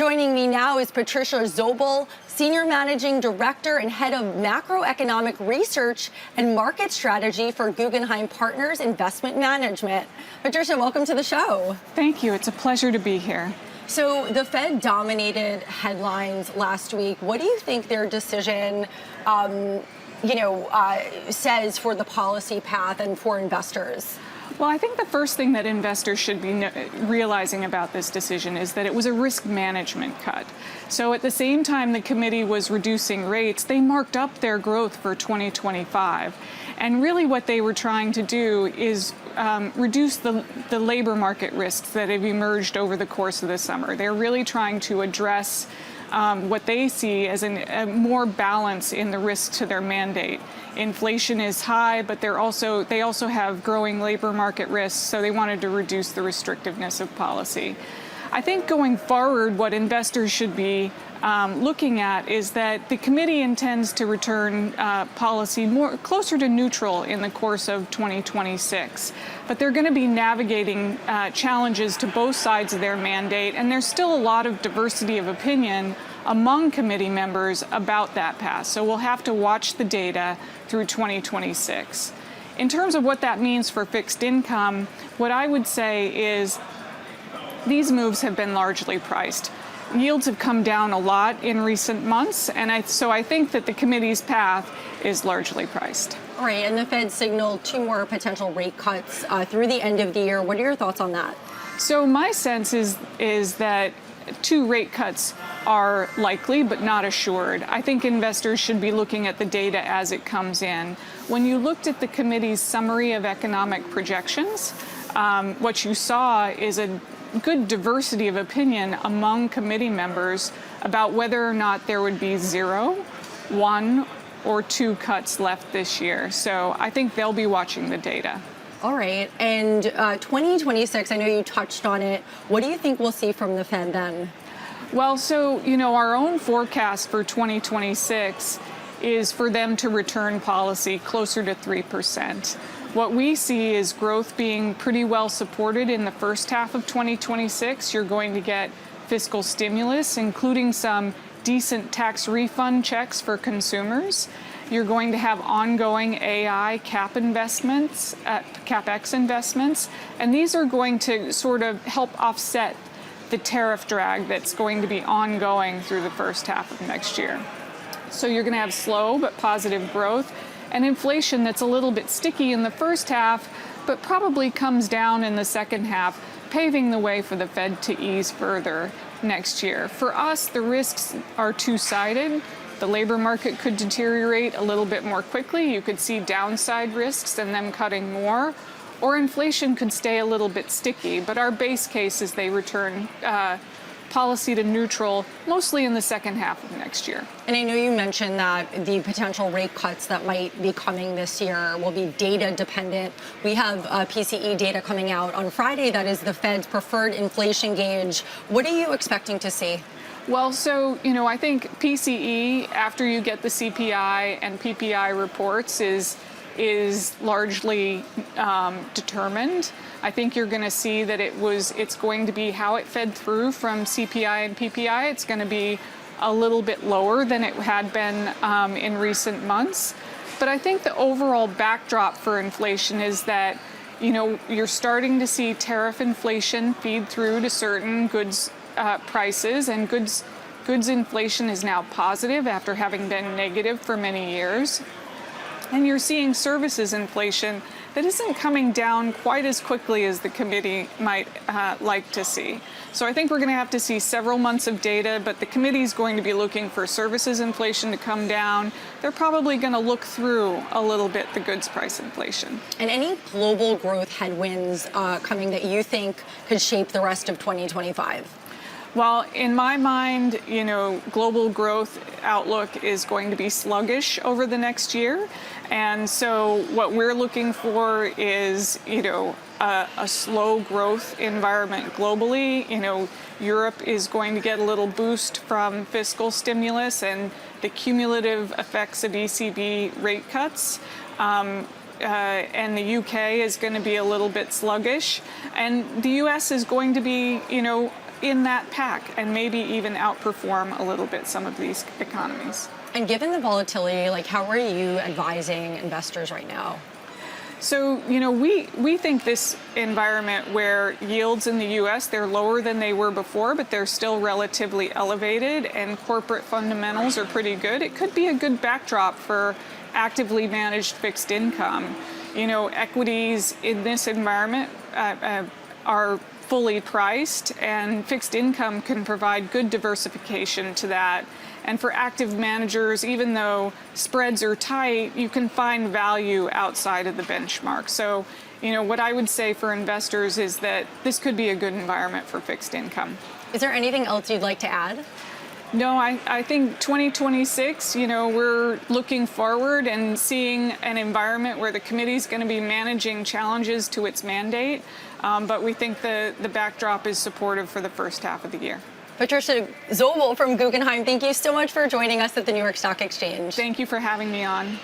Joining me now is Patricia Zobel, Senior Managing Director and Head of Macroeconomic Research and Market Strategy for Guggenheim Partners Investment Management. Patricia, welcome to the show. Thank you. It's a pleasure to be here. So the Fed dominated headlines last week. What do you think their decision says for the policy path and for investors? Well, I think the first thing that investors should be realizing about this decision is that it was a risk management cut. So at the same time the committee was reducing rates, they marked up their growth for 2025. And really what they were trying to do is reduce the labor market risks that have emerged over the course of the summer. They're really trying to address what they see as a more balance in the risk to their mandate. Inflation is high, but they also have growing labor market risks, so they wanted to reduce the restrictiveness of policy. I think going forward, what investors should be looking at is that the committee intends to return policy more closer to neutral in the course of 2026. But they're going to be navigating challenges to both sides of their mandate, and there's still a lot of diversity of opinion among committee members about that path. So we'll have to watch the data through 2026. In terms of what that means for fixed income, what I would say is these moves have been largely priced. Yields have come down a lot in recent months, and so I think that the committee's path is largely priced. All right, and the Fed signaled 2 more potential rate cuts through the end of the year. What are your thoughts on that? So my sense is that 2 rate cuts are likely but not assured. I think investors should be looking at the data as it comes in. When you looked at the committee's summary of economic projections, what you saw is a good diversity of opinion among committee members about whether or not there would be 0, 1, or 2 cuts left this year. So I think they'll be watching the data. All right. And 2026, I know you touched on it. What do you think we'll see from the Fed then? Well, so, our own forecast for 2026 is for them to return policy closer to 3%. What we see is growth being pretty well supported in the first half of 2026. You're going to get fiscal stimulus, including some decent tax refund checks for consumers. You're going to have ongoing AI CapEx investments, and these are going to sort of help offset the tariff drag that's going to be ongoing through the first half of next year. So you're going to have slow but positive growth, and inflation that's a little bit sticky in the first half, but probably comes down in the second half, paving the way for the Fed to ease further next year. For us, the risks are two-sided. The labor market could deteriorate a little bit more quickly. You could see downside risks and them cutting more, or inflation could stay a little bit sticky. But our base case is they return policy to neutral, mostly in the second half of next year. And I know you mentioned that the potential rate cuts that might be coming this year will be data dependent. We have PCE data coming out on Friday that is the Fed's preferred inflation gauge. What are you expecting to see? Well, so, I think PCE, after you get the CPI and PPI reports, is largely determined. I think you're going to see that it's going to be how it fed through from CPI and PPI. It's going to be a little bit lower than it had been in recent months. But I think the overall backdrop for inflation is that, you're starting to see tariff inflation feed through to certain goods prices, and goods inflation is now positive after having been negative for many years. And you're seeing services inflation that isn't coming down quite as quickly as the committee might like to see. So I think we're going to have to see several months of data, but the committee is going to be looking for services inflation to come down. They're probably going to look through a little bit the goods price inflation. And any global growth headwinds coming that you think could shape the rest of 2025? Well, in my mind, global growth outlook is going to be sluggish over the next year. And so what we're looking for is, a slow growth environment globally. Europe is going to get a little boost from fiscal stimulus and the cumulative effects of ECB rate cuts. And the UK is going to be a little bit sluggish. And the US is going to be, in that pack and maybe even outperform a little bit some of these economies. And given the volatility, like how are you advising investors right now? So, we think this environment where yields in the U.S., they're lower than they were before, but they're still relatively elevated, and corporate fundamentals are pretty good. It could be a good backdrop for actively managed fixed income. Equities in this environment are fully priced, and fixed income can provide good diversification to that. And for active managers, even though spreads are tight, you can find value outside of the benchmark. So, what I would say for investors is that this could be a good environment for fixed income. Is there anything else you'd like to add? No, I think 2026, we're looking forward and seeing an environment where the committee is going to be managing challenges to its mandate, but we think the backdrop is supportive for the first half of the year. Patricia Zobel from Guggenheim, thank you so much for joining us at the New York Stock Exchange. Thank you for having me on.